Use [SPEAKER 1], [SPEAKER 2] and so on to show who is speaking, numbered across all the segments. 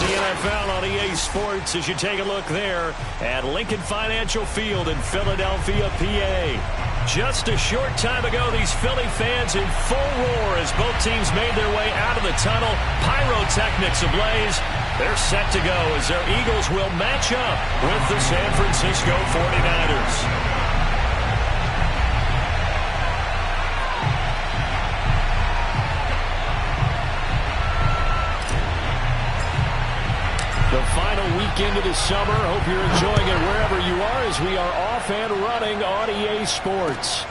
[SPEAKER 1] the NFL on EA Sports as you take a look there at Lincoln Financial Field in Philadelphia, PA. Just a short time ago, these Philly fans in full roar as both teams made their way out of the tunnel. Pyrotechnics ablaze. They're set to go as their Eagles will match up with the San Francisco 49ers. The final weekend of the summer. Hope you're enjoying it wherever you are as we are off and running on EA Sports.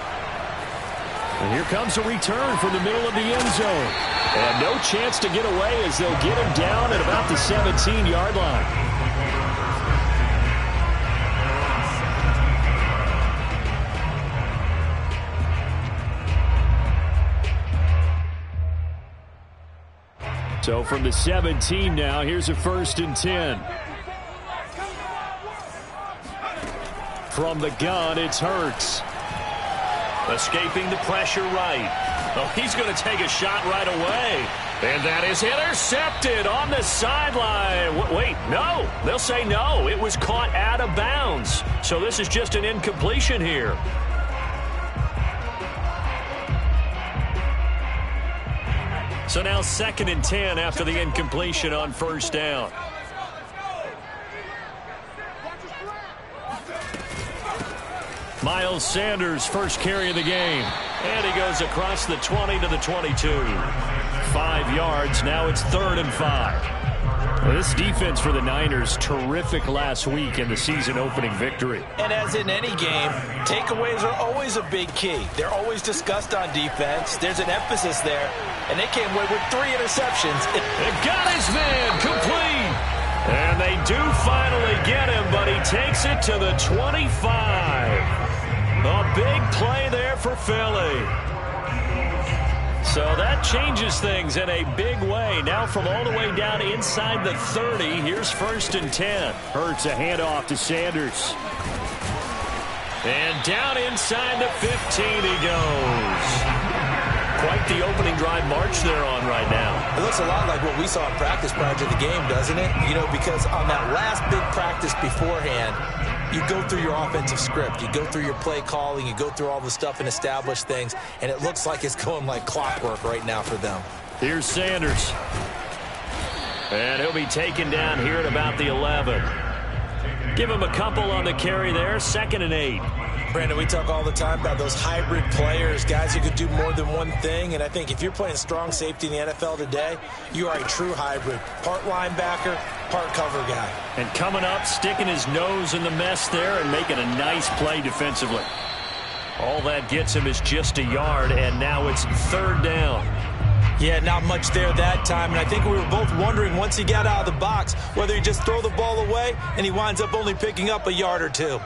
[SPEAKER 1] And here comes a return from the middle of the end zone. And no chance to get away as they'll get him down at about the 17-yard line. So from the 17 now, here's a 1st and 10. From the gun, it's Hurts. Escaping the pressure right. Oh, he's going to take a shot right away. And that is intercepted on the sideline. Wait, no. They'll say no. It was caught out of bounds. So this is just an incompletion here. So now 2nd and 10 after the incompletion on 1st down. Miles Sanders, first carry of the game. And he goes across the 20 to the 22. 5 yards. Now it's 3rd and 5. Well, this defense for the Niners, terrific last week in the season-opening victory.
[SPEAKER 2] And as in any game, takeaways are always a big key. They're always discussed on defense. There's an emphasis there. And they came away with 3 interceptions.
[SPEAKER 1] They got his man complete. And they do finally get him, but he takes it to the 25. A big play there for Philly. So that changes things in a big way. Now from all the way down inside the 30, here's 1st and 10. Hurts a handoff to Sanders. And down inside the 15 he goes. Quite the opening drive march they're on right now.
[SPEAKER 2] It looks a lot like what we saw in practice prior to the game, doesn't it? You know, because on that last big practice beforehand, you go through your offensive script. You go through your play calling. You go through all the stuff and establish things. And it looks like it's going like clockwork right now for them.
[SPEAKER 1] Here's Sanders. And he'll be taken down here at about the 11. Give him a couple on the carry there. 2nd and 8.
[SPEAKER 2] Brandon, we talk all the time about those hybrid players, guys who could do more than one thing. And I think if you're playing strong safety in the NFL today, you are a true hybrid. Part linebacker, part cover guy.
[SPEAKER 1] And coming up, sticking his nose in the mess there and making a nice play defensively. All that gets him is just a yard, and now it's 3rd down.
[SPEAKER 2] Yeah, not much there that time, and I think we were both wondering once he got out of the box whether he just throw the ball away and he winds up only picking up a yard or 2.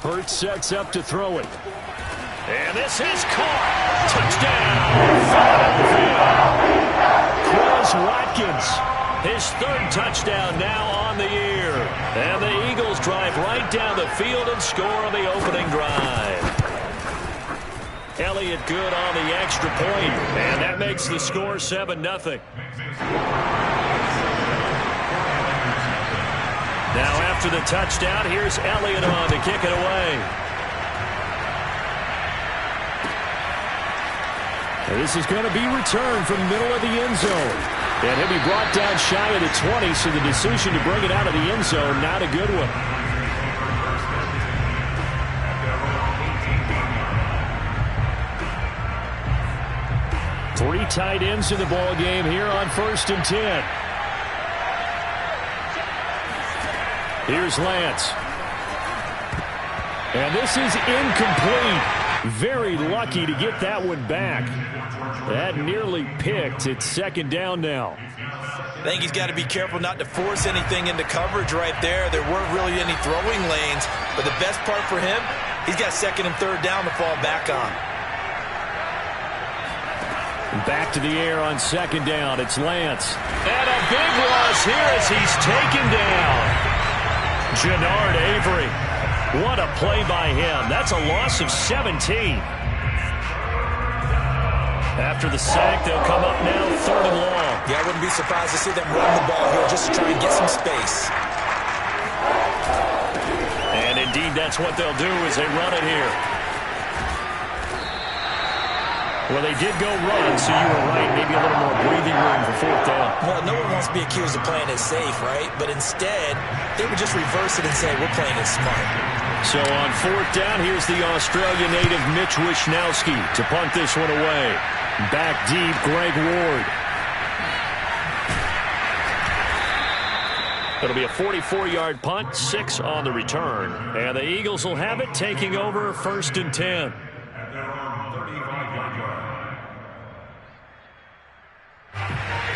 [SPEAKER 1] Hurts sets up to throw it. And this is caught. Touchdown, Philadelphia. Chris Watkins, his 3rd touchdown now on the year. And the Eagles drive right down the field and score on the opening drive. Elliott good on the extra point, and that makes the score 7-0. Now after the touchdown, here's Elliott on to kick it away. And this is going to be returned from the middle of the end zone. And he'll be brought down shy of the 20, so the decision to bring it out of the end zone, not a good one. Three tight ends in the ball game here on 1st and 10. Here's Lance. And this is incomplete. Very lucky to get that one back. That nearly picked. It's 2nd down now.
[SPEAKER 2] I think he's got to be careful not to force anything into coverage right there. There weren't really any throwing lanes. But the best part for him, he's got 2nd and 3rd down to fall back on.
[SPEAKER 1] Back to the air on 2nd down. It's Lance. And a big loss here as he's taken down. Jannard Avery. What a play by him. That's a loss of 17. After the sack, they'll come up now 3rd and long.
[SPEAKER 2] Yeah, I wouldn't be surprised to see them run the ball here just to try and get some space.
[SPEAKER 1] And indeed, that's what they'll do as they run it here. Well, they did go run, so you were right. Maybe a little more breathing room for 4th down.
[SPEAKER 2] Well, no one wants to be accused of playing it safe, right? But instead, they would just reverse it and say, we're playing it smart.
[SPEAKER 1] So on 4th down, here's the Australia native Mitch Wishnowski to punt this one away. Back deep, Greg Ward. It'll be a 44-yard punt, 6 on the return. And the Eagles will have it, taking over 1st and 10.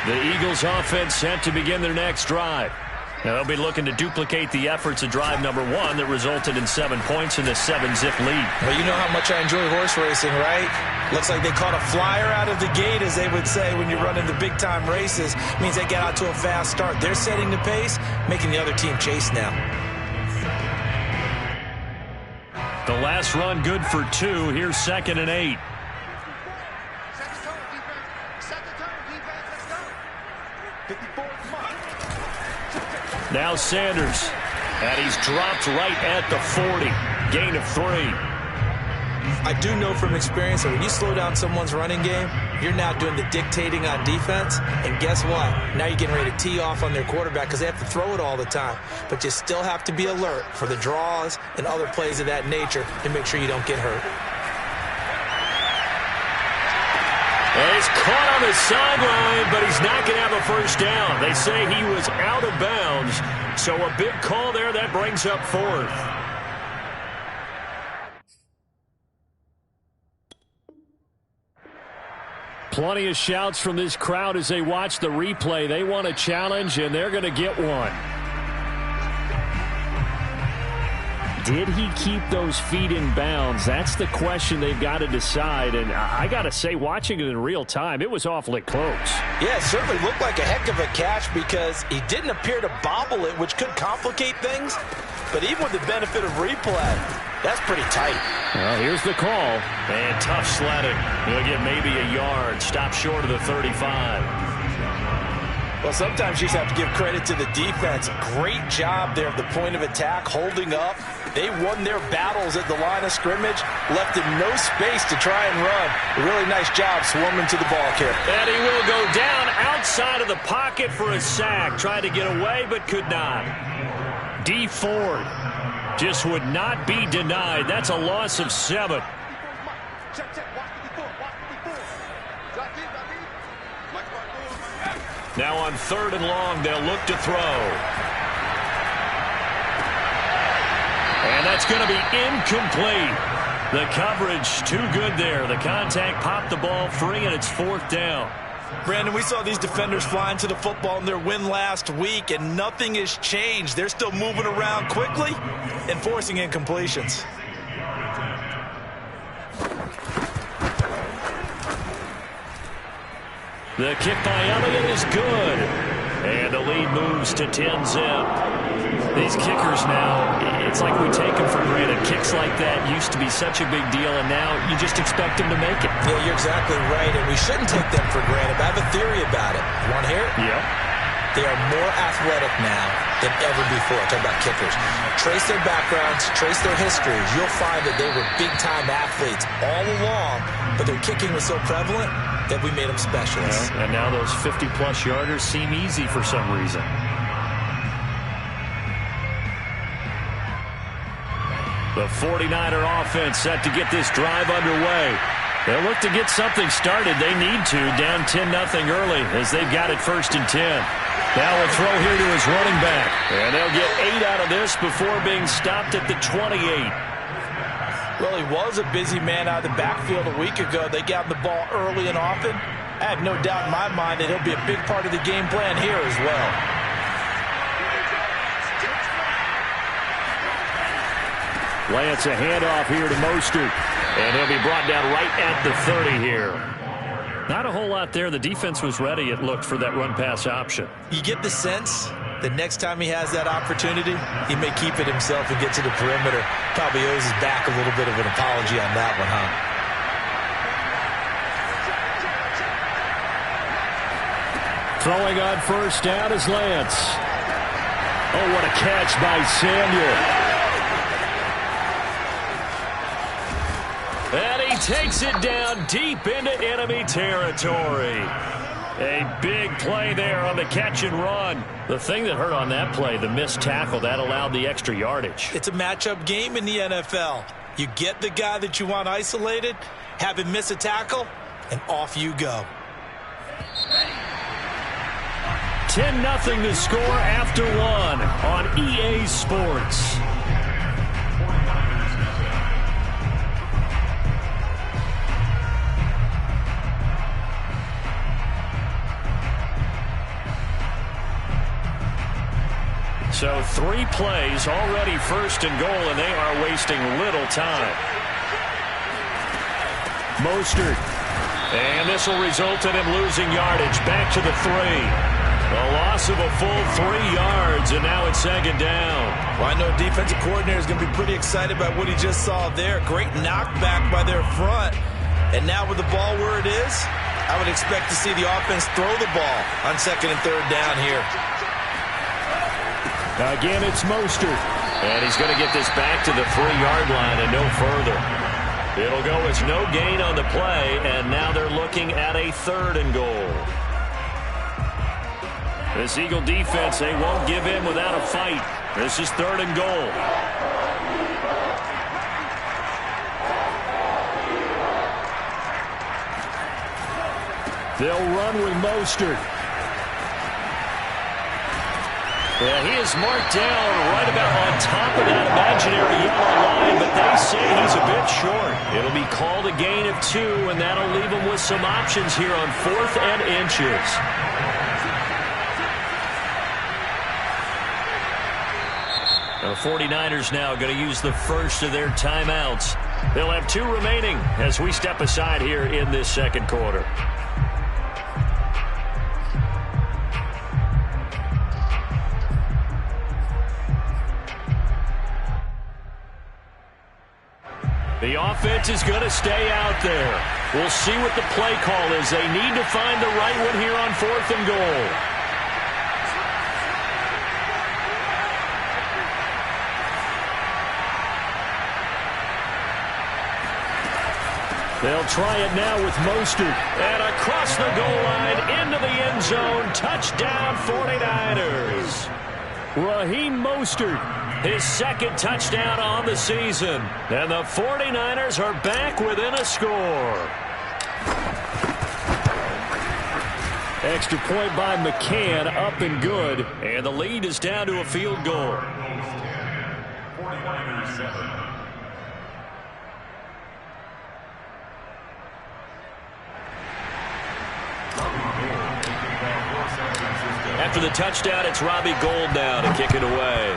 [SPEAKER 1] The Eagles offense set to begin their next drive. Now they'll be looking to duplicate the efforts of drive number 1 that resulted in 7 points in the 7-zip lead.
[SPEAKER 2] Well, you know how much I enjoy horse racing, right? Looks like they caught a flyer out of the gate, as they would say when you're running the big-time races. It means they get out to a fast start. They're setting the pace, making the other team chase now.
[SPEAKER 1] The last run good for 2. Here's 2nd and 8. Now Sanders, and he's dropped right at the 40. Gain of 3.
[SPEAKER 2] I do know from experience that when you slow down someone's running game, you're now doing the dictating on defense. And guess what? Now you're getting ready to tee off on their quarterback because they have to throw it all the time. But you still have to be alert for the draws and other plays of that nature to make sure you don't get hurt.
[SPEAKER 1] And he's caught on the sideline, but he's not going to have a first down. They say he was out of bounds, so a big call there. That brings up 4th. Plenty of shouts from this crowd as they watch the replay. They want a challenge, and they're going to get one. Did he keep those feet in bounds? That's the question they've got to decide. And I got to say, watching it in real time, it was awfully close.
[SPEAKER 2] Yeah, it certainly looked like a heck of a catch because he didn't appear to bobble it, which could complicate things. But even with the benefit of replay, that's pretty tight.
[SPEAKER 1] Well, here's the call. And tough sledding. He'll get maybe a yard. Stop short of the 35.
[SPEAKER 2] Well, sometimes you just have to give credit to the defense. Great job there at the point of attack, holding up. They won their battles at the line of scrimmage, left him no space to try and run. A really nice job swarming to the ball kick.
[SPEAKER 1] And he will go down outside of the pocket for a sack. Tried to get away, but could not. D. Ford just would not be denied. That's a loss of 7. Now on 3rd and long, they'll look to throw. And that's going to be incomplete. The coverage too good there. The contact popped the ball free, and it's 4th down.
[SPEAKER 2] Brandon, we saw these defenders flying to the football in their win last week, and nothing has changed. They're still moving around quickly and forcing incompletions.
[SPEAKER 1] The kick by Elliott is good. And the lead moves to 10-zip. These kickers now, it's like we take them for granted. Kicks like that used to be such a big deal, and now you just expect them to make it.
[SPEAKER 2] Yeah, you're exactly right, and we shouldn't take them for granted. I have a theory about it. You want to hear it?
[SPEAKER 1] Yeah.
[SPEAKER 2] They are more athletic now than ever before. Talk about kickers. Trace their backgrounds, trace their histories. You'll find that they were big-time athletes all along, but their kicking was so prevalent that we made them specialists.
[SPEAKER 1] Yeah, and now those 50-plus yarders seem easy for some reason. The 49er offense set to get this drive underway. They'll look to get something started. They need to, down 10-0 early as they've got it 1st and 10. Now a throw here to his running back. And they'll get 8 out of this before being stopped at the 28.
[SPEAKER 2] Well, he was a busy man out of the backfield a week ago. They got the ball early and often. I have no doubt in my mind that he'll be a big part of the game plan here as well.
[SPEAKER 1] Lance a handoff here to Mostert. And he'll be brought down right at the 30 here. Not a whole lot there. The defense was ready, it looked, for that run-pass option.
[SPEAKER 2] You get the sense that next time he has that opportunity, he may keep it himself and get to the perimeter. Probably owes his back a little bit of an apology on that one, huh?
[SPEAKER 1] Throwing on first down is Lance. Oh, what a catch by Samuel. And he takes it down deep into enemy territory. A big play there on the catch and run. The thing that hurt on that play, the missed tackle, that allowed the extra yardage.
[SPEAKER 2] It's a matchup game in the NFL. You get the guy that you want isolated, have him miss a tackle, and off you go.
[SPEAKER 1] 10-0 to score after one on EA Sports. So 3 plays, already first and goal, and they are wasting little time. Mostert. And this will result in him losing yardage. Back to the 3. A loss of a full 3 yards, and now it's second down.
[SPEAKER 2] Well, I know defensive coordinator is going to be pretty excited about what he just saw there. Great knockback by their front. And now with the ball where it is, I would expect to see the offense throw the ball on second and third down here.
[SPEAKER 1] Again, it's Mostert. And he's going to get this back to the 3-yard line and no further. It'll go as no gain on the play, and now they're looking at a 3rd and goal. This Eagle defense, they won't give in without a fight. This is 3rd and goal. They'll run with Mostert. Yeah, he is marked down right about on top of that imaginary yellow line, but they say he's a bit short. It'll be called a gain of 2, and that'll leave him with some options here on 4th and inches. The 49ers now going to use the first of their timeouts. They'll have 2 remaining as we step aside here in this second quarter. The offense is going to stay out there. We'll see what the play call is. They need to find the right one here on 4th and goal. They'll try it now with Mostert. And across the goal line, into the end zone. Touchdown 49ers. Raheem Mostert, his 2nd touchdown on the season. And the 49ers are back within a score. Extra point by McCann, up and good. And the lead is down to a field goal. 49ers 7. After the touchdown, it's Robbie Gould now to kick it away.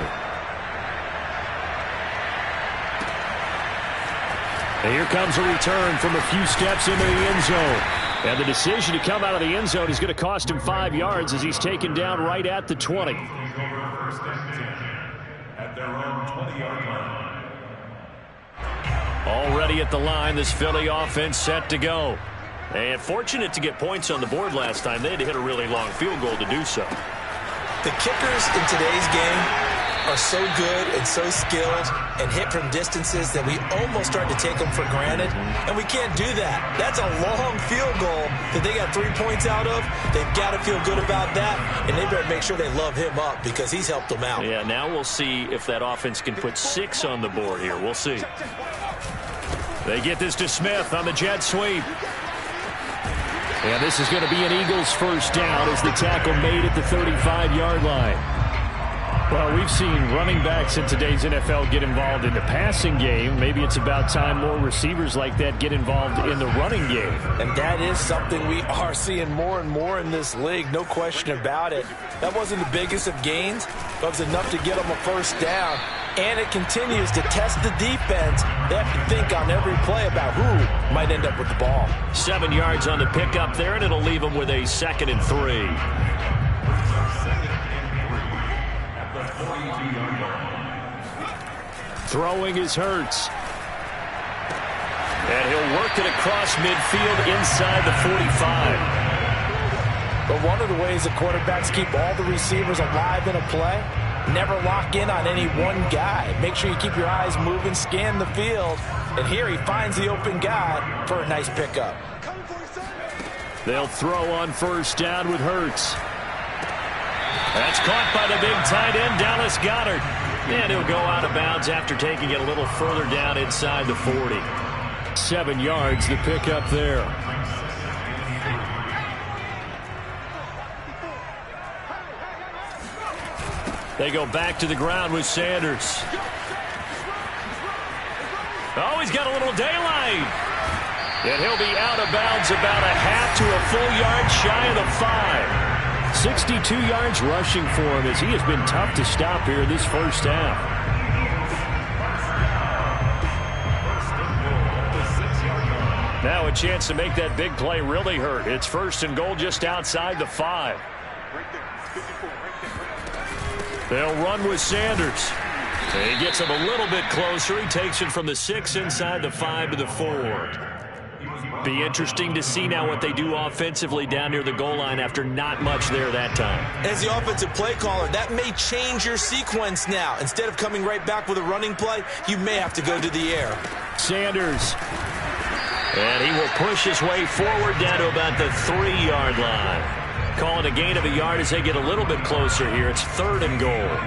[SPEAKER 1] And here comes a return from a few steps into the end zone. And the decision to come out of the end zone is going to cost him 5 yards as he's taken down right at the 20. Already at the line, this Philly offense set to go. And fortunate to get points on the board last time. They had to hit a really long field goal to do so.
[SPEAKER 2] The kickers in today's game are so good and so skilled and hit from distances that we almost start to take them for granted. And we can't do that. That's a long field goal that they got 3 points out of. They've got to feel good about that. And they better make sure they love him up because he's helped them out.
[SPEAKER 1] Yeah, now we'll see if that offense can put 6 on the board here. We'll see. They get this to Smith on the jet sweep. And this is going to be an Eagles first down as the tackle made at the 35-yard line. Well, we've seen running backs in today's NFL get involved in the passing game. Maybe it's about time more receivers like that get involved in the running game.
[SPEAKER 2] And that is something we are seeing more and more in this league, no question about it. That wasn't the biggest of gains, but it was enough to get them a first down. And it continues to test the defense. They have to think on every play about who might end up with the ball.
[SPEAKER 1] 7 yards on the pickup there, and it'll leave them with a 2nd and 3. Throwing is Hurts. And he'll work it across midfield inside the 45.
[SPEAKER 2] But one of the ways that quarterbacks keep all the receivers alive in a play, never lock in on any one guy. Make sure you keep your eyes moving, scan the field, and here he finds the open guy for a nice pickup.
[SPEAKER 1] They'll throw on first down with Hurts. That's caught by the big tight end, Dallas Goedert. And he'll go out of bounds after taking it a little further down inside the 40. 7 yards to pick up there. They go back to the ground with Sanders. Oh, he's got a little daylight. And he'll be out of bounds about a half to a full yard shy of the 5. 62 yards rushing for him as he has been tough to stop here in this first half. Now a chance to make that big play really hurt. It's first and goal just outside the 5. They'll run with Sanders. He gets him a little bit closer. He takes it from the 6 inside the 5 to the 4. Be interesting to see now what they do offensively down near the goal line after not much there that time.
[SPEAKER 2] As the offensive play caller, that may change your sequence now. Instead of coming right back with a running play, you may have to go to the air.
[SPEAKER 1] Sanders. And he will push his way forward down to about the 3-yard line. Calling a gain of a yard as they get a little bit closer here. It's 3rd and goal.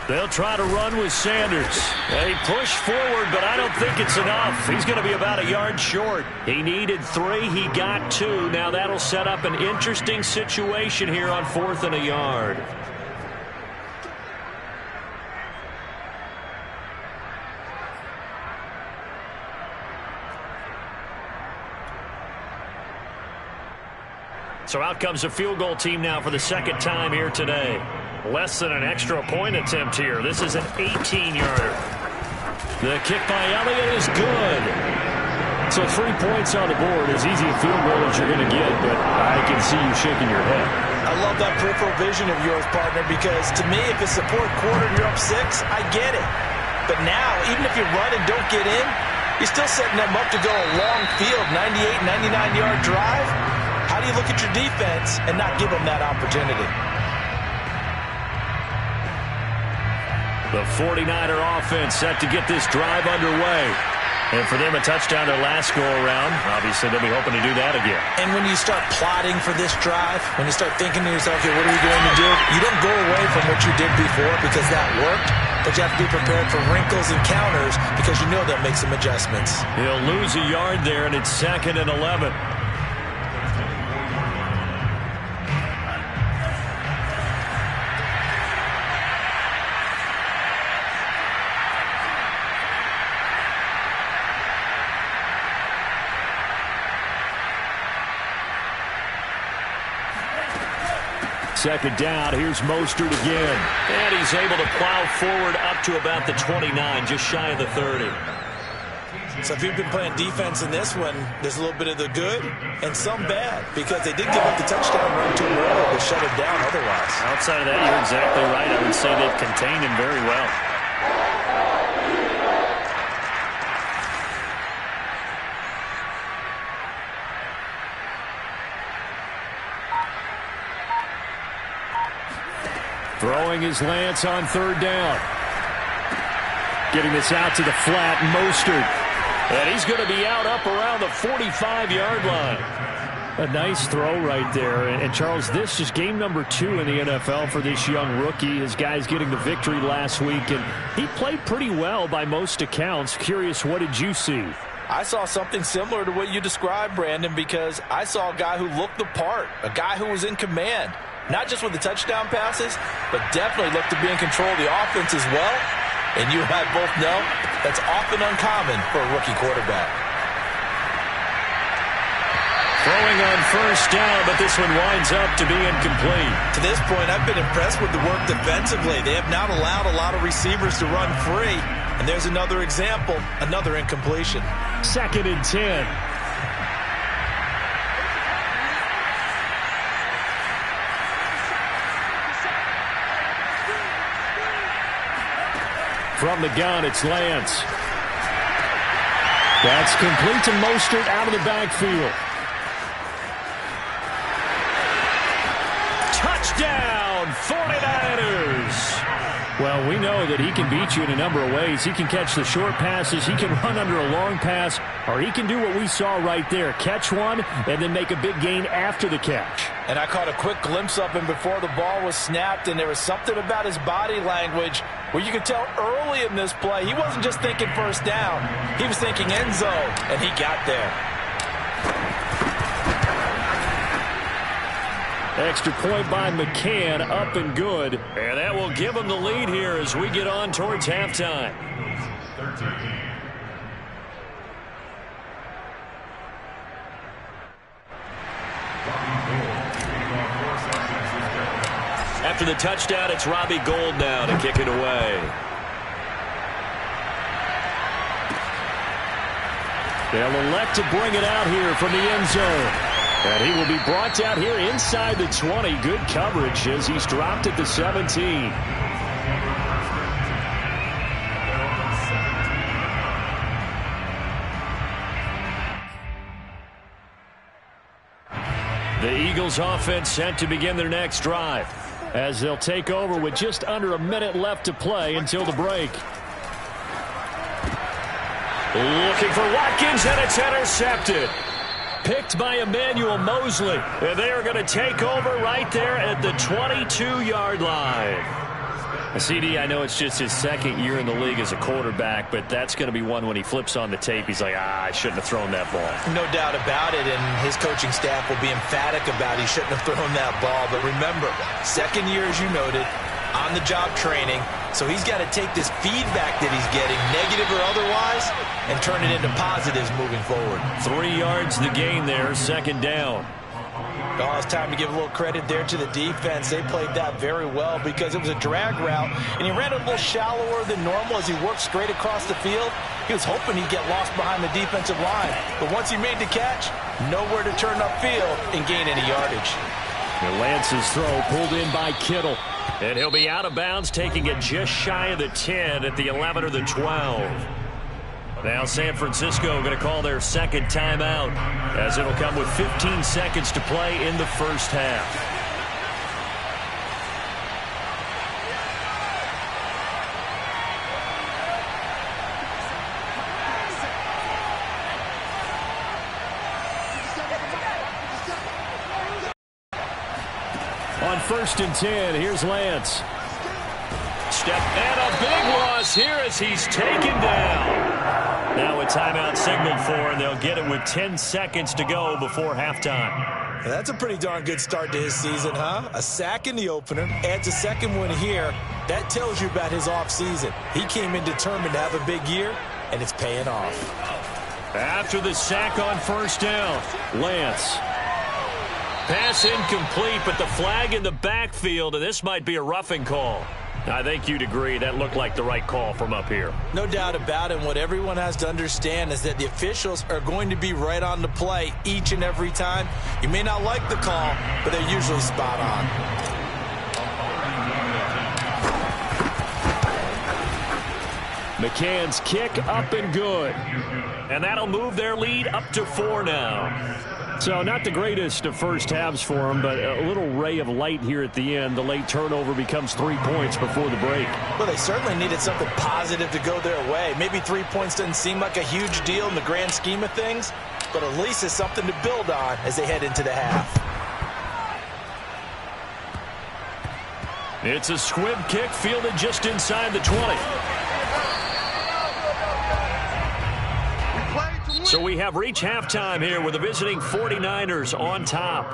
[SPEAKER 1] They'll try to run with Sanders. They push forward, but I don't think it's enough. He's going to be about a yard short. He needed 3. He got 2. Now that'll set up an interesting situation here on 4th and a yard. So out comes the field goal team now for the second time here today. Less than an extra point attempt here. This is an 18-yarder. The kick by Elliott is good. So 3 points on the board. As easy a field goal as you're going to get, but I can see you shaking your head.
[SPEAKER 2] I love that peripheral vision of yours, partner, because to me, if it's the 4th quarter and you're up 6, I get it. But now, even if you run and don't get in, you're still setting them up to go a long field, 98, 99-yard drive. How do you look at your defense and not give them that opportunity?
[SPEAKER 1] The 49er offense set to get this drive underway. And for them, a touchdown their last go-around. Obviously, they'll be hoping to do that again.
[SPEAKER 2] And when you start plotting for this drive, when you start thinking to yourself, okay, what are we going to do? You don't go away from what you did before because that worked, but you have to be prepared for wrinkles and counters because you know they'll make some adjustments.
[SPEAKER 1] He'll lose a yard there, and it's 2nd and 11. Second down, here's Mostert again. And he's able to plow forward up to about the 29, just shy of the 30.
[SPEAKER 2] So if you've been playing defense in this one, there's a little bit of the good and some bad because they did give up the touchdown run to him earlier to shut him down otherwise.
[SPEAKER 1] Outside of that, you're exactly right. I would say they've contained him very well. Throwing his Lance on 3rd down. Getting this out to the flat, Mostert. And he's going to be out up around the 45-yard line. A nice throw right there. And Charles, this is game number 2 in the NFL for this young rookie. His guys getting the victory last week, and he played pretty well by most accounts. Curious, what did you see?
[SPEAKER 2] I saw something similar to what you described, Brandon, because I saw a guy who looked the part, a guy who was in command. Not just with the touchdown passes, but definitely looked to be in control of the offense as well. And you and I both know that's often uncommon for a rookie quarterback.
[SPEAKER 1] Throwing on first down, but this one winds up to be incomplete.
[SPEAKER 2] To this point, I've been impressed with the work defensively. They have not allowed a lot of receivers to run free. And there's another example, another incompletion.
[SPEAKER 1] 2nd and 10. From the gun, it's Lance. That's complete to Mostert out of the backfield. Touchdown, 49ers. Well, we know that he can beat you in a number of ways. He can catch the short passes, he can run under a long pass, or he can do what we saw right there, catch one and then make a big gain after the catch.
[SPEAKER 2] And I caught a quick glimpse of him before the ball was snapped, and there was something about his body language where you could tell early in this play he wasn't just thinking first down. He was thinking end zone, and he got there.
[SPEAKER 1] Extra point by McCann, up and good. And that will give him the lead here as we get on towards halftime. After the touchdown, it's Robbie Gould now to kick it away. They'll elect to bring it out here from the end zone. And he will be brought down here inside the 20. Good coverage as he's dropped at the 17. The Eagles offense set to begin their next drive as they'll take over with just under a minute left to play until the break. Looking for Watkins, and it's intercepted. Picked by Emmanuel Mosley. And they are going to take over right there at the 22-yard line. CD, I know it's just his second year in the league as a quarterback, but that's going to be one when he flips on the tape. He's like, I shouldn't have thrown that ball.
[SPEAKER 2] No doubt about it, and his coaching staff will be emphatic about he shouldn't have thrown that ball. But remember, second year, as you noted, on-the-job training. So he's got to take this feedback that he's getting, negative or otherwise, and turn it into positives moving forward. 3 yards the gain there, second down. Oh, it's time to give a little credit there to the defense. They played that very well because it was a drag route, and he ran a little shallower than normal as he worked straight across the field. He was hoping he'd get lost behind the defensive line. But once he made the catch, nowhere to turn upfield and gain any yardage.
[SPEAKER 1] And Lance's throw pulled in by Kittle. And he'll be out of bounds, taking it just shy of the 10 at the 11 or the 12. Now San Francisco going to call their second timeout as it'll come with 15 seconds to play in the first half. On 1st and 10, here's Lance. Step and a big loss here as he's taken down. Now a timeout signaled for, and they'll get it with 10 seconds to go before halftime.
[SPEAKER 2] That's a pretty darn good start to his season, huh? A sack in the opener, adds a second one here. That tells you about his offseason. He came in determined to have a big year, and it's paying off.
[SPEAKER 1] After the sack on first down, Lance. Pass incomplete, but the flag in the backfield, and this might be a roughing call. I think you'd agree that looked like the right call from up here.
[SPEAKER 2] No doubt about it. What everyone has to understand is that the officials are going to be right on the play each and every time. You may not like the call, but they're usually spot on.
[SPEAKER 1] McCann's kick up and good. And that'll move their lead up to 4 now. So not the greatest of first halves for him, but a little ray of light here at the end. The late turnover becomes 3 points before the break.
[SPEAKER 2] Well, they certainly needed something positive to go their way. Maybe 3 points doesn't seem like a huge deal in the grand scheme of things, but at least it's something to build on as they head into the half.
[SPEAKER 1] It's a squib kick fielded just inside the 20. So we have reached halftime here with the visiting 49ers on top.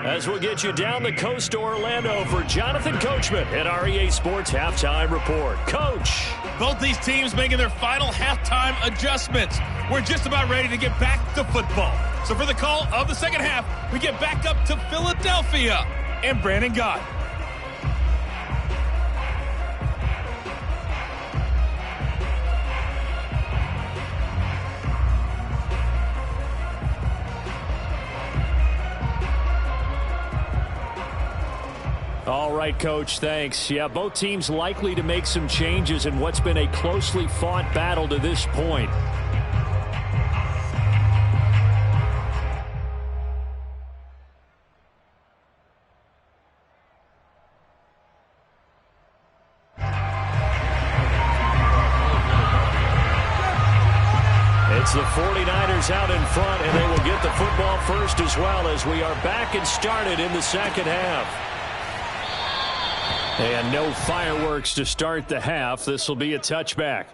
[SPEAKER 1] As we'll get you down the coast to Orlando for Jonathan Coachman at our EA Sports Halftime Report. Coach.
[SPEAKER 3] Both these teams making their final halftime adjustments. We're just about ready to get back to football. So for the call of the second half, we get back up to Philadelphia and Brandon Gott.
[SPEAKER 1] All right, Coach, thanks. Yeah, both teams likely to make some changes in what's been a closely fought battle to this point. It's the 49ers out in front, and they will get the football first as well as we are back and started in the second half. And no fireworks to start the half. This will be a touchback.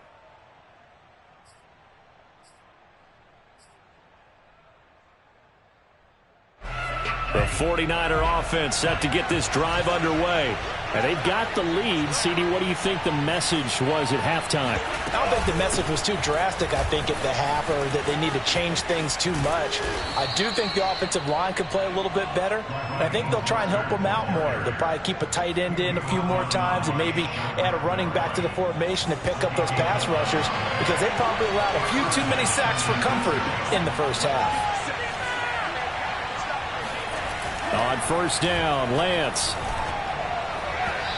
[SPEAKER 1] The 49er offense set to get this drive underway. And they've got the lead. CD, what do you think the message was at halftime?
[SPEAKER 2] I don't think the message was too drastic, I think, at the half, or that they need to change things too much. I do think the offensive line could play a little bit better. And I think they'll try and help them out more. They'll probably keep a tight end in a few more times and maybe add a running back to the formation and pick up those pass rushers, because they probably allowed a few too many sacks for comfort in the first half.
[SPEAKER 1] On first down, Lance.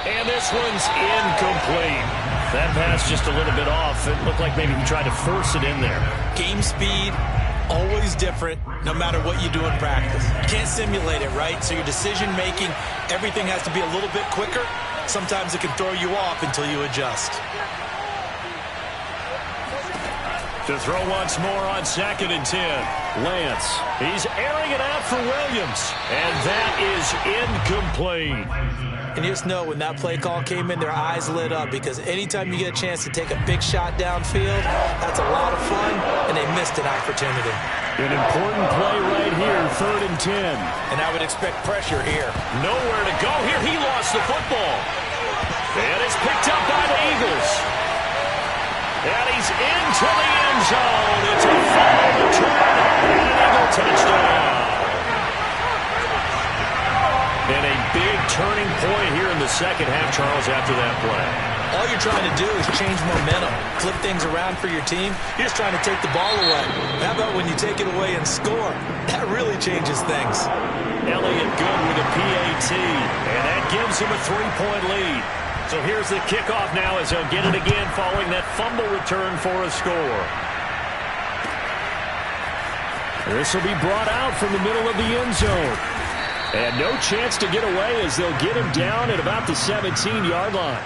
[SPEAKER 1] And this one's incomplete. That pass just a little bit off. It looked like maybe he tried to force it in there.
[SPEAKER 2] Game speed, always different, no matter what you do in practice. You can't simulate it, right? So your decision-making, everything has to be a little bit quicker. Sometimes it can throw you off until you adjust.
[SPEAKER 1] To throw once more on 2nd and 10. Lance, he's airing it out for Williams. And that is incomplete.
[SPEAKER 2] And you just know when that play call came in, their eyes lit up, because anytime you get a chance to take a big shot downfield, that's a lot of fun, and they missed an opportunity.
[SPEAKER 1] An important play right here, 3rd and 10.
[SPEAKER 2] And I would expect pressure here.
[SPEAKER 1] Nowhere to go here. He lost the football. And it's picked up by the Eagles. And he's into the end zone. It's a fumble return and an Eagle touchdown. And a big turning point here in the second half, Charles, after that play.
[SPEAKER 2] All you're trying to do is change momentum, flip things around for your team. You're just trying to take the ball away. How about when you take it away and score? That really changes things.
[SPEAKER 1] Elliott good with a PAT, and that gives him a 3-point lead. So here's the kickoff now as he'll get it again following that fumble return for a score. This will be brought out from the middle of the end zone. And no chance to get away as they'll get him down at about the 17-yard line.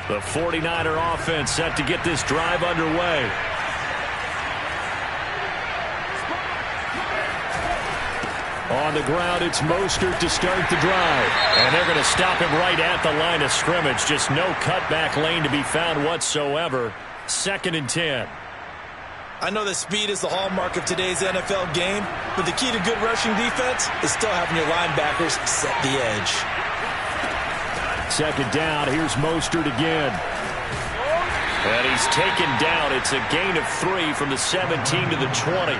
[SPEAKER 1] The 49er offense set to get this drive underway. On the ground, it's Mostert to start the drive. And they're going to stop him right at the line of scrimmage. Just no cutback lane to be found whatsoever. 2nd and 10.
[SPEAKER 2] I know that speed is the hallmark of today's NFL game, but the key to good rushing defense is still having your linebackers set the edge.
[SPEAKER 1] 2nd down, here's Mostert again. And he's taken down. It's a gain of 3 from the 17 to the 20.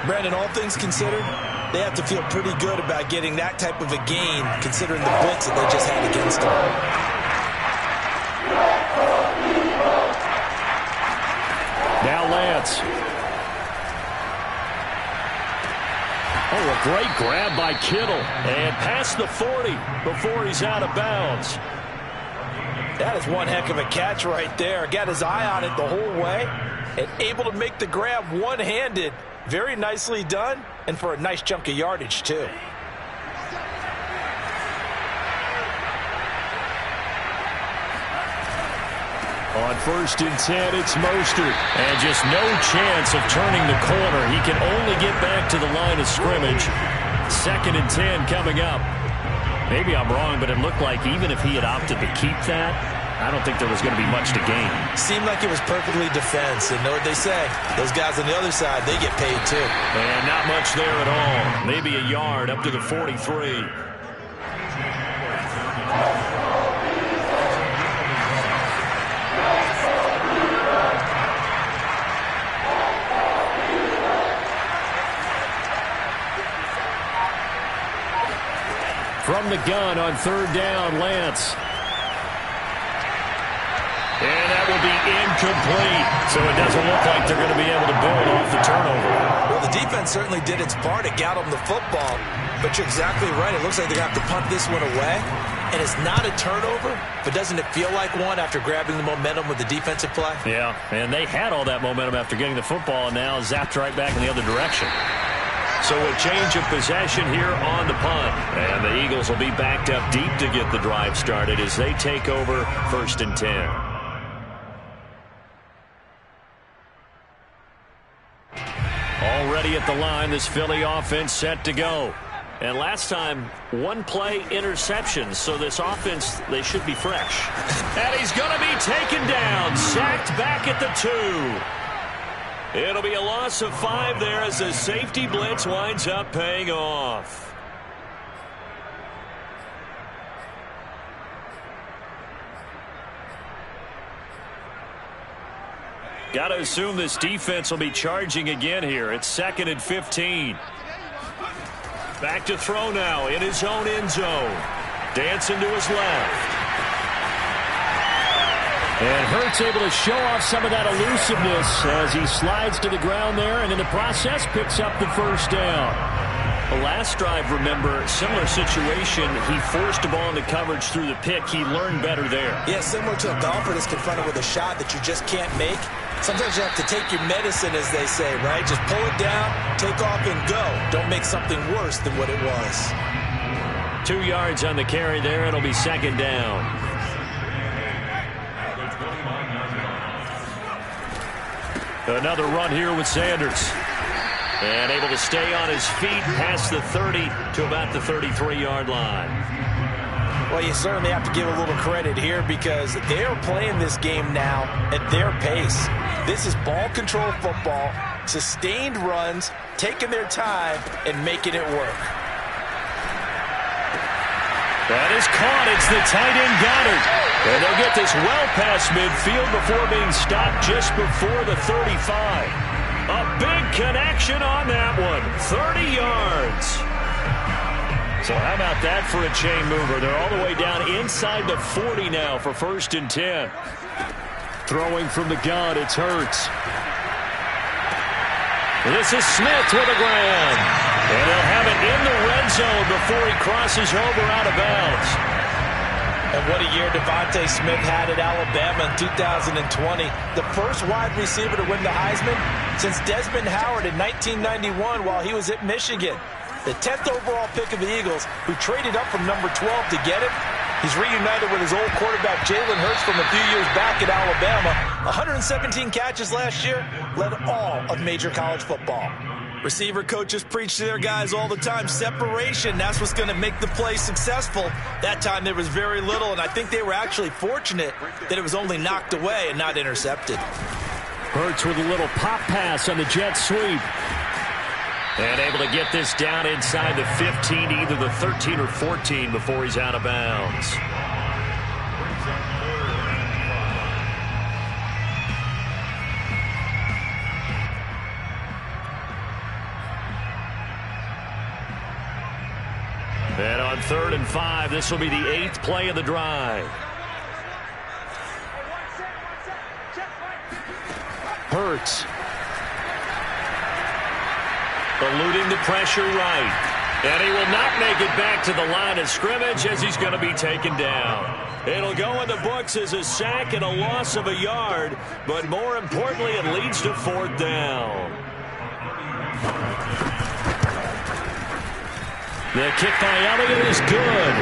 [SPEAKER 2] Brandon, all things considered, they have to feel pretty good about getting that type of a gain, considering the blitz that they just had against them.
[SPEAKER 1] Now Lance. Oh, a great grab by Kittle. And past the 40 before he's out of bounds.
[SPEAKER 2] That is one heck of a catch right there. Got his eye on it the whole way and able to make the grab one-handed. Very nicely done, and for a nice chunk of yardage, too.
[SPEAKER 1] On 1st and 10, it's Mostert. And just no chance of turning the corner. He can only get back to the line of scrimmage. 2nd and 10 coming up. Maybe I'm wrong, but it looked like even if he had opted to keep that, I don't think there was going to be much to gain.
[SPEAKER 2] Seemed like it was perfectly defense. And know what they say? Those guys on the other side, they get paid too.
[SPEAKER 1] And not much there at all. Maybe a yard up to the 43. From the gun on 3rd down, Lance. And that will be incomplete. So it doesn't look like they're going to be able to build off the turnover.
[SPEAKER 2] Well, the defense certainly did its part. It got them the football. But you're exactly right. It looks like they're going to have to punt this one away. And it's not a turnover, but doesn't it feel like one after grabbing the momentum with the defensive play?
[SPEAKER 1] Yeah, and they had all that momentum after getting the football and now zapped right back in the other direction. So a change of possession here on the punt. And the Eagles will be backed up deep to get the drive started as they take over 1st and 10. Already at the line, this Philly offense set to go. And last time, one-play interception, so this offense, they should be fresh. And he's going to be taken down, sacked back at the 2. It'll be a loss of 5 there as the safety blitz winds up paying off. Got to assume this defense will be charging again here. It's 2nd and 15. Back to throw now in his own end zone. Dancing to his left. And Hurts able to show off some of that elusiveness as he slides to the ground there and in the process picks up the 1st down. The last drive, remember, similar situation. He forced the ball into coverage through the pick. He learned better there.
[SPEAKER 2] Yeah, similar to a golfer that's confronted with a shot that you just can't make. Sometimes you have to take your medicine, as they say, right? Just pull it down, take off, and go. Don't make something worse than what it was.
[SPEAKER 1] 2 yards on the carry there. It'll be 2nd down. Another run here with Sanders. And able to stay on his feet past the 30 to about the 33-yard line.
[SPEAKER 2] Well, you certainly have to give a little credit here because they are playing this game now at their pace. This is ball control football, sustained runs, taking their time, and making it work.
[SPEAKER 1] That is caught. It's the tight end Goddard. And they'll get this well past midfield before being stopped just before the 35. A big connection on that one. 30 yards. So how about that for a chain mover? They're all the way down inside the 40 now for 1st and 10. Throwing from the gun, it's Hurts. This is Smith with a grab. And he'll have it in the red zone before he crosses over out of bounds.
[SPEAKER 2] And what a year Devontae Smith had at Alabama in 2020. The first wide receiver to win the Heisman since Desmond Howard in 1991 while he was at Michigan. The 10th overall pick of the Eagles, who traded up from number 12 to get him. He's reunited with his old quarterback Jalen Hurts from a few years back at Alabama. 117 catches last year, led all of major college football. Receiver coaches preach to their guys all the time. Separation, that's what's going to make the play successful. That time there was very little, and I think they were actually fortunate that it was only knocked away and not intercepted.
[SPEAKER 1] Hurts with a little pop pass on the jet sweep. And able to get this down inside the 15, either the 13 or 14 before he's out of bounds. And on 3rd and 5, this will be the 8th play of the drive. Hurts. Eluding the pressure right. And he will not make it back to the line of scrimmage as he's going to be taken down. It'll go in the books as a sack and a loss of a yard, but more importantly, it leads to 4th down. The kick by Elliott is good.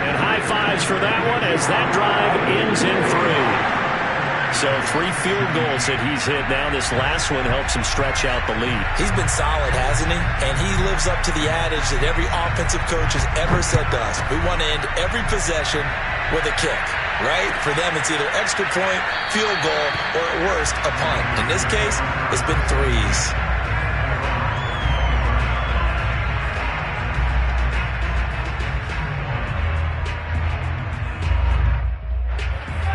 [SPEAKER 1] And high fives for that one as that drive ends in 3. So 3 field goals that he's hit now. This last one helps him stretch out the lead.
[SPEAKER 2] He's been solid, hasn't he? And he lives up to the adage that every offensive coach has ever said to us. We want to end every possession with a kick, right? For them, it's either extra point, field goal, or at worst, a punt. In this case, it's been 3s.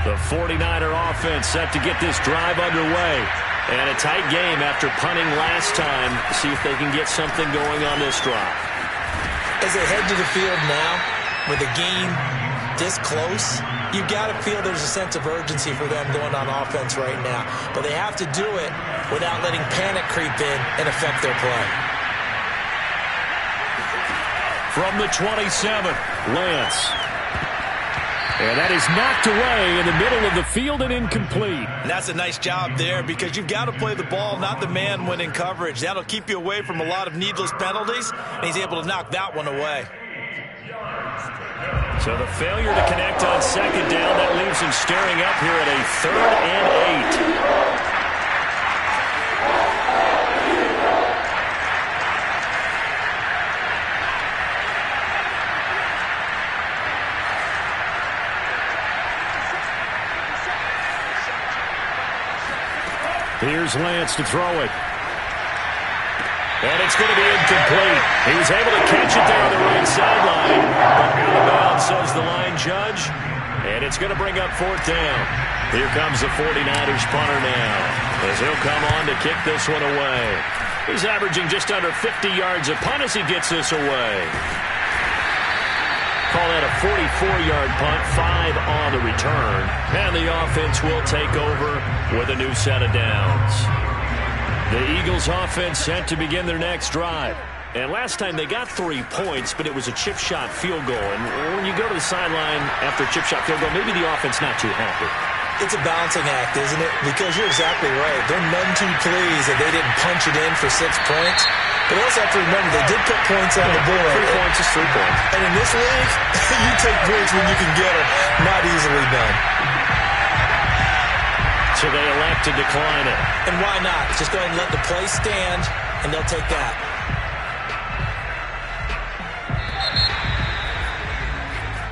[SPEAKER 1] The 49er offense set to get this drive underway. And a tight game after punting last time. See if they can get something going on this drive.
[SPEAKER 2] As they head to the field now with a game this close, you've got to feel there's a sense of urgency for them going on offense right now. But they have to do it without letting panic creep in and affect their play.
[SPEAKER 1] From the 27, Lance. And that is knocked away in the middle of the field and incomplete.
[SPEAKER 2] And that's a nice job there because you've got to play the ball, not the man when in coverage. That'll keep you away from a lot of needless penalties, and he's able to knock that one away.
[SPEAKER 1] So the failure to connect on second down, that leaves him staring up here at a 3rd and 8. Here's Lance to throw it. And it's going to be incomplete. He was able to catch it there on the right sideline. But out of bounds, says the line judge. And it's going to bring up 4th down. Here comes the 49ers punter now, as he'll come on to kick this one away. He's averaging just under 50 yards a punt as he gets this away. Call that a 44-yard punt, 5 on the return. And the offense will take over with a new set of downs. The Eagles offense set to begin their next drive. And last time they got 3 points, but it was a chip shot field goal. And when you go to the sideline after a chip shot field goal, maybe the offense not too happy.
[SPEAKER 2] It's a balancing act, isn't it? Because you're exactly right. They're none too pleased that they didn't punch it in for 6 points. But they also have to remember they did put points on the board.
[SPEAKER 1] 3 points is 3 points.
[SPEAKER 2] And in this league, you take points when you can get them. Not easily done.
[SPEAKER 1] So they elect to decline it.
[SPEAKER 2] And why not? Just go ahead and let the play stand, and they'll take that.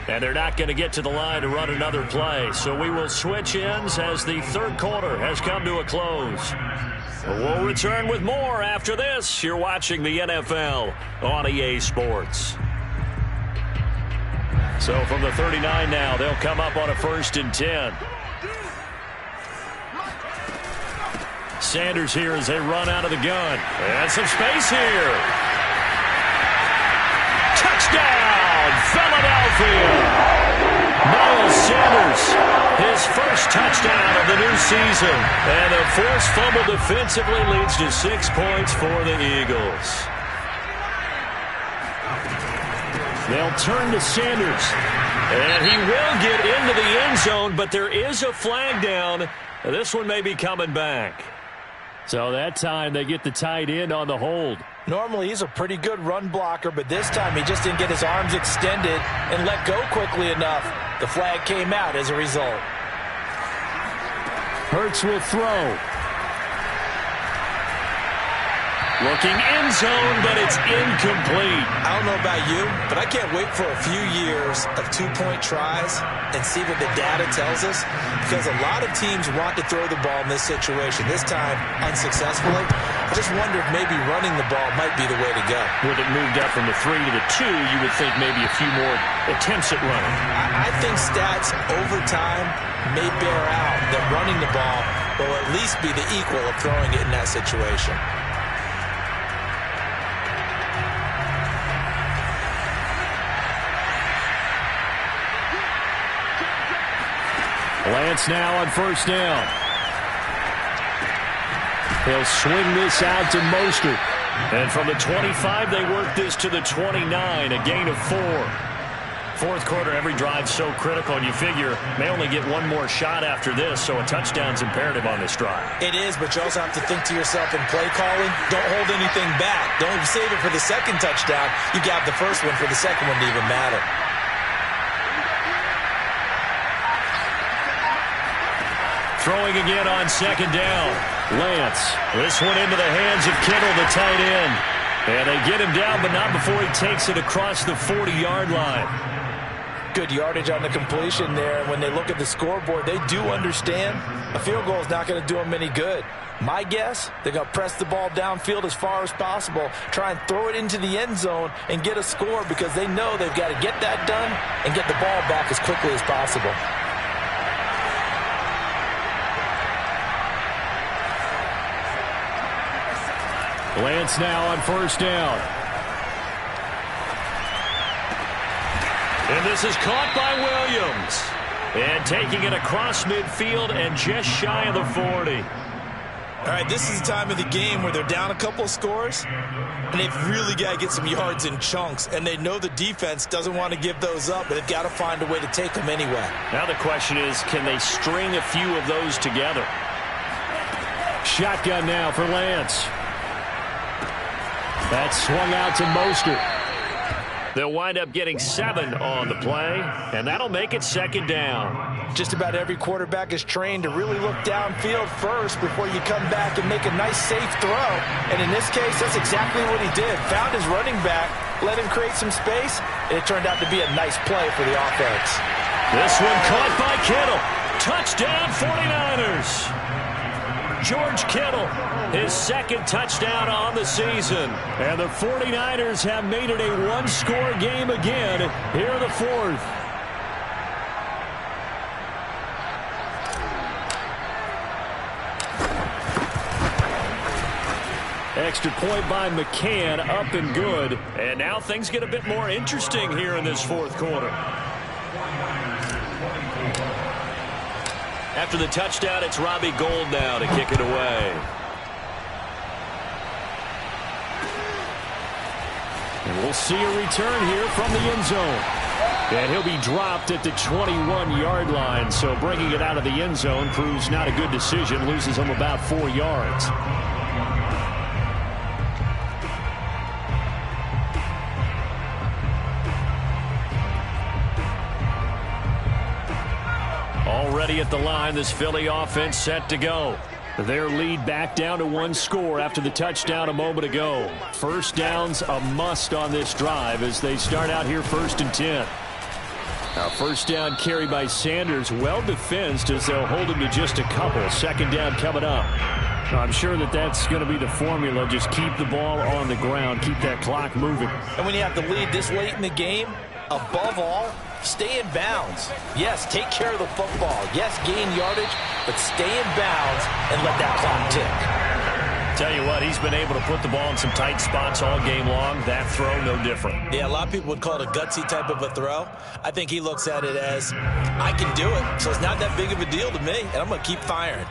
[SPEAKER 1] And they're not going to get to the line to run another play. So we will switch ends as the 3rd quarter has come to a close. We'll return with more after this. You're watching the NFL on EA Sports. So from the 39 now, they'll come up on a 1st and 10. Sanders here as they run out of the gun. And some space here. Touchdown, Philadelphia! Miles Sanders, his first touchdown of the new season. And a forced fumble defensively leads to 6 points for the Eagles. They'll turn to Sanders. And he will get into the end zone, but there is a flag down. This one may be coming back. So that time they get the tight end on the hold.
[SPEAKER 2] Normally he's a pretty good run blocker, but this time he just didn't get his arms extended and let go quickly enough. The flag came out as a result.
[SPEAKER 1] Hurts will throw. Looking end zone, but it's incomplete.
[SPEAKER 2] I don't know about you, but I can't wait for a few years of 2-point tries and see what the data tells us, because a lot of teams want to throw the ball in this situation. This time, unsuccessfully. I just wonder if maybe running the ball might be the way to go.
[SPEAKER 1] With it moved up from the 3 to the 2, you would think maybe a few more attempts at running.
[SPEAKER 2] I think stats over time may bear out that running the ball will at least be the equal of throwing it in that situation.
[SPEAKER 1] Lance now on 1st down. He'll swing this out to Mostert. And from the 25, they work this to the 29, a gain of 4. 4th quarter, every drive so critical, and you figure may only get one more shot after this, so a touchdown's imperative on this drive.
[SPEAKER 2] It is, but you also have to think to yourself in play calling, don't hold anything back. Don't save it for the second touchdown. You got the first one for the second one to even matter.
[SPEAKER 1] Throwing again on 2nd down. Lance. This one into the hands of Kittle, the tight end. And they get him down, but not before he takes it across the 40-yard line.
[SPEAKER 2] Good yardage on the completion there. And when they look at the scoreboard, they do understand a field goal is not going to do them any good. My guess, they're going to press the ball downfield as far as possible, try and throw it into the end zone and get a score, because they know they've got to get that done and get the ball back as quickly as possible.
[SPEAKER 1] Lance now on 1st down. And this is caught by Williams. And taking it across midfield and just shy of the 40.
[SPEAKER 2] All right, this is the time of the game where they're down a couple of scores, and they've really got to get some yards in chunks, and they know the defense doesn't want to give those up, but they've got to find a way to take them anyway.
[SPEAKER 1] Now the question is, can they string a few of those together? Shotgun now for Lance. That's swung out to Mostert. They'll wind up getting 7 on the play, and that'll make it second down.
[SPEAKER 2] Just about every quarterback is trained to really look downfield first before you come back and make a nice, safe throw. And in this case, that's exactly what he did. Found his running back, let him create some space, and it turned out to be a nice play for the offense.
[SPEAKER 1] This one caught by Kittle. Touchdown 49ers. George Kittle, his second touchdown on the season. And the 49ers have made it a one-score game again here in the fourth. Extra point by McCann, up and good. And now things get a bit more interesting here in this fourth quarter. After the touchdown, it's Robbie Gould now to kick it away. And we'll see a return here from the end zone. And he'll be dropped at the 21-yard line. So bringing it out of the end zone proves not a good decision. Loses him about 4 yards. Already at the line, this Philly offense set to go. Their lead back down to 1 score after the touchdown a moment ago. First down's a must on this drive as they start out here 1st and 10. Now first down carry by Sanders, well defensed as they'll hold him to just a couple. Second down coming up. I'm sure that's going to be the formula. Just keep the ball on the ground, keep that clock moving.
[SPEAKER 2] And when you have the lead this late in the game, above all, stay in bounds. Yes, take care of the football. Yes, gain yardage, but stay in bounds and let that clock tick.
[SPEAKER 1] Tell you what, he's been able to put the ball in some tight spots all game long. That throw, no different.
[SPEAKER 2] Yeah, a lot of people would call it a gutsy type of a throw. I think he looks at it as, I can do it, so it's not that big of a deal to me, and I'm going to keep firing.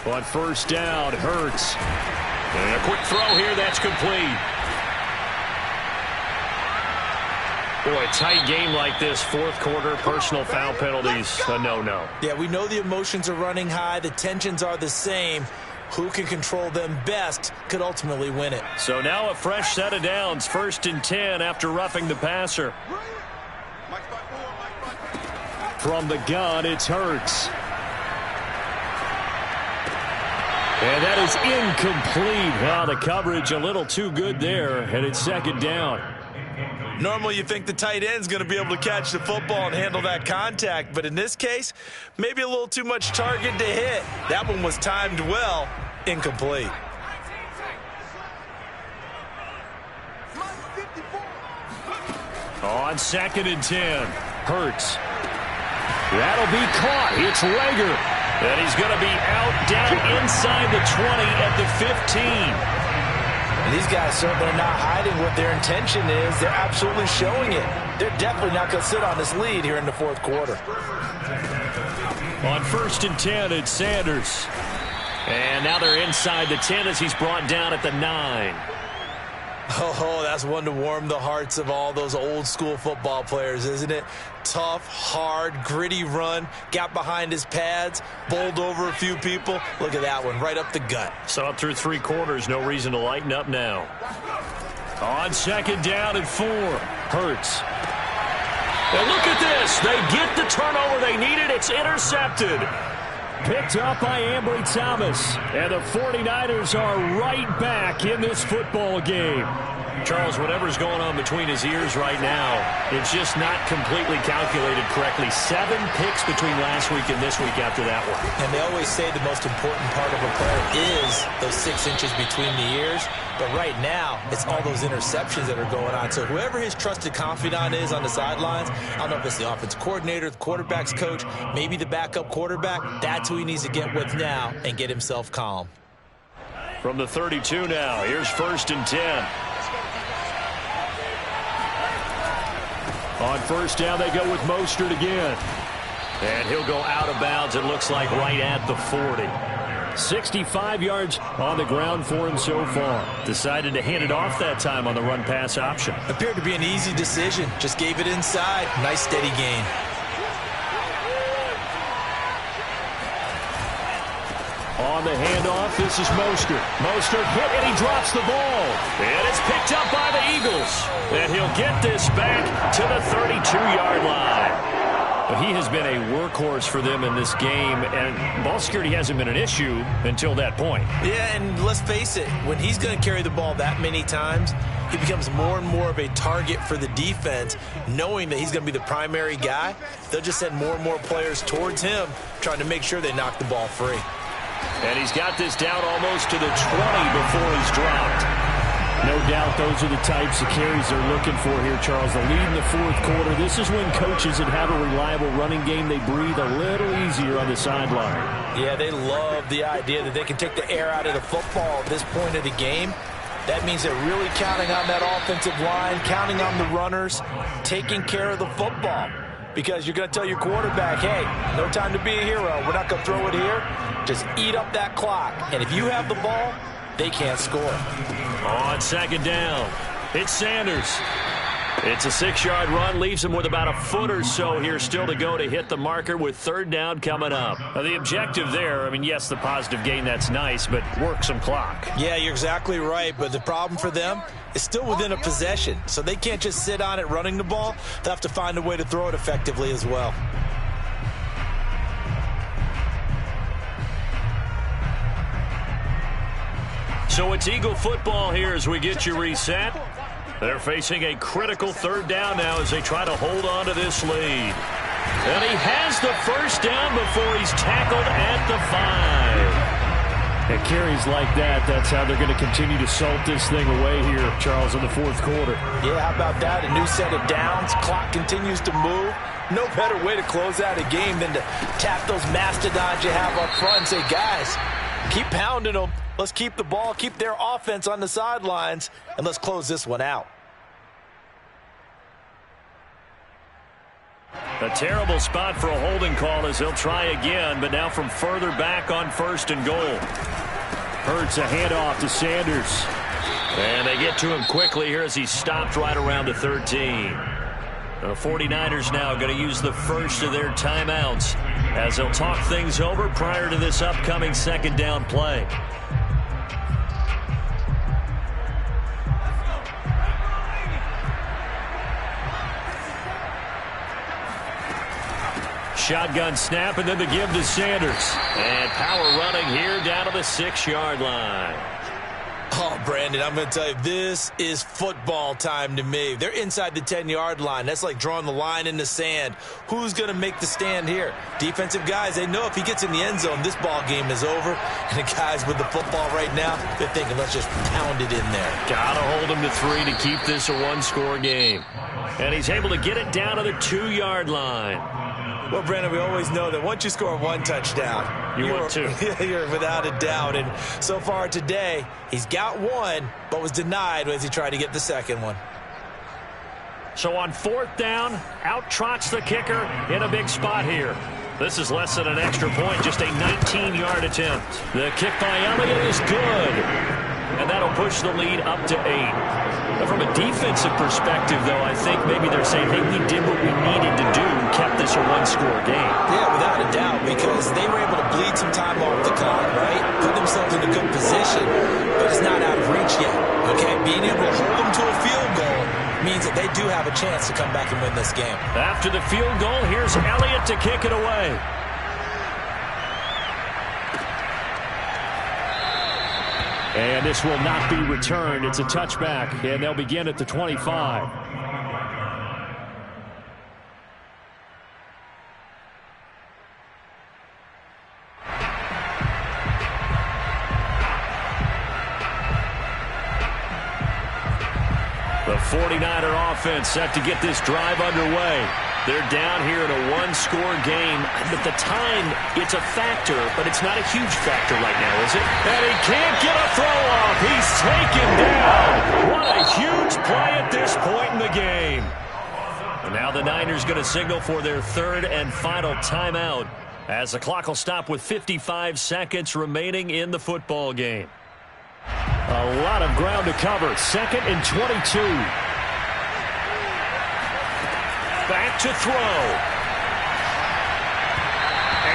[SPEAKER 1] On first down, Hurts. And a quick throw here, that's complete. Boy, a tight game like this, fourth quarter, personal foul penalties, a no-no.
[SPEAKER 2] Yeah, we know the emotions are running high. The tensions are the same. Who can control them best could ultimately win it.
[SPEAKER 1] So now a fresh set of downs, 1st and 10 after roughing the passer. From the gun, it's Hurts. And that is incomplete. Well, the coverage a little too good there, and it's second down.
[SPEAKER 2] Normally you think the tight end's going to be able to catch the football and handle that contact, but in this case, maybe a little too much target to hit. That one was timed well, incomplete.
[SPEAKER 1] On 2nd and 10, Hurts. That'll be caught. It's Rager. And he's going to be out down inside the 20 at the 15.
[SPEAKER 2] And these guys certainly are not hiding what their intention is. They're absolutely showing it. They're definitely not going to sit on this lead here in the fourth quarter.
[SPEAKER 1] On 1st and 10, it's Sanders. And now they're inside the 10 as he's brought down at the 9.
[SPEAKER 2] Oh, that's one to warm the hearts of all those old school football players, isn't it? Tough, hard, gritty run, got behind his pads, bowled over a few people. Look at that one, right up the gut.
[SPEAKER 1] So up through 3 quarters, no reason to lighten up now. On 2nd down and 4, Hurts. And look at this. They get the turnover they needed. It's intercepted. Picked up by Ambry Thomas. And the 49ers are right back in this football game. Charles, whatever's going on between his ears right now, it's just not completely calculated correctly. 7 picks between last week and this week after that one.
[SPEAKER 2] And they always say the most important part of a player is those 6 inches between the ears. But right now, it's all those interceptions that are going on. So whoever his trusted confidant is on the sidelines, I don't know if it's the offensive coordinator, the quarterback's coach, maybe the backup quarterback, that's who he needs to get with now and get himself calm.
[SPEAKER 1] From the 32 now, here's 1st and 10. On first down, they go with Mostert again. And he'll go out of bounds, it looks like, right at the 40. 65 yards on the ground for him so far. Decided to hand it off that time on the run-pass option.
[SPEAKER 2] Appeared to be an easy decision. Just gave it inside. Nice steady gain.
[SPEAKER 1] On the handoff, this is Mostert. Mostert hit, and he drops the ball. And it's picked up by the Eagles. And he'll get this back to the 32-yard line. He has been a workhorse for them in this game, and ball security hasn't been an issue until that point.
[SPEAKER 2] Yeah, and let's face it, when he's going to carry the ball that many times, he becomes more and more of a target for the defense, knowing that he's going to be the primary guy. They'll just send more and more players towards him, trying to make sure they knock the ball free.
[SPEAKER 1] And he's got this down almost to the 20 before he's dropped. No doubt those are the types of carries they're looking for here, Charles. The lead in the fourth quarter. This is when coaches that have a reliable running game, they breathe a little easier on the sideline.
[SPEAKER 2] Yeah, they love the idea that they can take the air out of the football at this point of the game. That means they're really counting on that offensive line, counting on the runners, taking care of the football. Because you're going to tell your quarterback, hey, no time to be a hero. We're not going to throw it here. Just eat up that clock. And if you have the ball, they can't score.
[SPEAKER 1] On second down, it's Sanders. It's a 6-yard run, leaves him with about a foot or so here still to go to hit the marker with third down coming up. Now, the objective there, I mean, yes, the positive gain, that's nice, but work some clock.
[SPEAKER 2] Yeah, you're exactly right, but the problem for them is still within a possession, so they can't just sit on it running the ball. They'll have to find a way to throw it effectively as well.
[SPEAKER 1] So it's Eagle football here as we get you reset. They're facing a critical third down now as they try to hold on to this lead. And he has the first down before he's tackled at the 5. At carries like that, that's how they're going to continue to salt this thing away here, Charles, in the fourth quarter.
[SPEAKER 2] Yeah, how about that? A new set of downs. Clock continues to move. No better way to close out a game than to tap those mastodons you have up front and say, guys, keep pounding them. Let's keep the ball, keep their offense on the sidelines, and let's close this one out.
[SPEAKER 1] A terrible spot for a holding call as he'll try again, but now from further back on first and goal. Hurts a handoff to Sanders. And they get to him quickly here as he's stopped right around the 13. The 49ers now going to use the first of their timeouts as they'll talk things over prior to this upcoming second down play. Shotgun snap, and then the give to Sanders. And power running here down to the 6-yard line.
[SPEAKER 2] Oh, Brandon, I'm going to tell you, this is football time to me. They're inside the 10-yard line. That's like drawing the line in the sand. Who's going to make the stand here? Defensive guys, they know if he gets in the end zone, this ball game is over. And the guys with the football right now, they're thinking, let's just pound it in there.
[SPEAKER 1] Got to hold him to 3 to keep this a one-score game. And he's able to get it down to the 2-yard line.
[SPEAKER 2] Well, Brandon, we always know that once you score one touchdown,
[SPEAKER 1] you're
[SPEAKER 2] without a doubt. And so far today, he's got one, but was denied as he tried to get the second one.
[SPEAKER 1] So on fourth down, out trots the kicker in a big spot here. This is less than an extra point, just a 19-yard attempt. The kick by Elliott is good. And that'll push the lead up to 8. But from a defensive perspective, though, I think maybe they're saying, hey, we did what we needed to do and kept this a one-score game.
[SPEAKER 2] Yeah, without a doubt, because they were able to bleed some time off the clock, right? Put themselves in a good position, but it's not out of reach yet, okay? Being able to hold them to a field goal means that they do have a chance to come back and win this game.
[SPEAKER 1] After the field goal, here's Elliott to kick it away. And this will not be returned. It's a touchback, and they'll begin at the 25. The 49er offense set to get this drive underway. They're down here in a one-score game. But the time, it's a factor, but it's not a huge factor right now, is it? And he can't get a throw off. He's taken down. What a huge play at this point in the game. And Now the Niners going to signal for their third and final timeout as the clock will stop with 55 seconds remaining in the football game. A lot of ground to cover. 2nd and 22. Back to throw.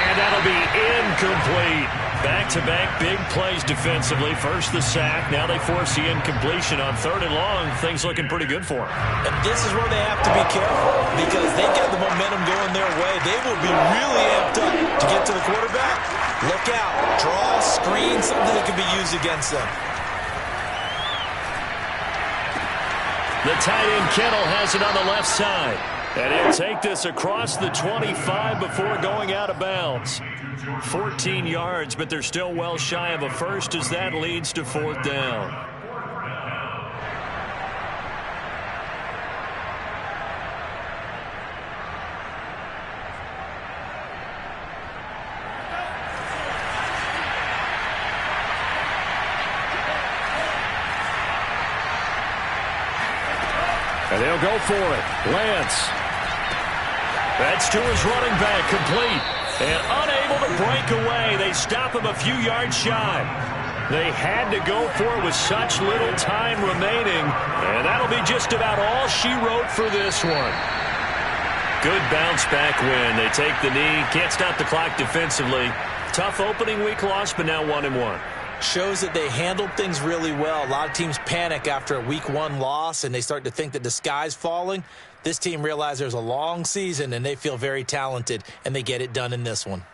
[SPEAKER 1] And that'll be incomplete. Back-to-back big plays defensively. First the sack. Now they force the incompletion on 3rd and long. Things looking pretty good for them.
[SPEAKER 2] And this is where they have to be careful because they get the momentum going their way. They will be really amped up to get to the quarterback. Look out. Draw, screen, something that can be used against them.
[SPEAKER 1] The tight end Kittle has it on the left side. And he'll take this across the 25 before going out of bounds. 14 yards, but they're still well shy of a first as that leads to 4th down. And they'll go for it. Lance. That's to his running back, complete. And unable to break away. They stop him a few yards shy. They had to go for it with such little time remaining. And that'll be just about all she wrote for this one. Good bounce back win. They take the knee. Can't stop the clock defensively. Tough opening week loss, but now 1-1.
[SPEAKER 2] Shows that they handled things really well. A lot of teams panic after a week 1 loss, and they start to think that the sky's falling. This team realized there's a long season, and they feel very talented, and they get it done in this one.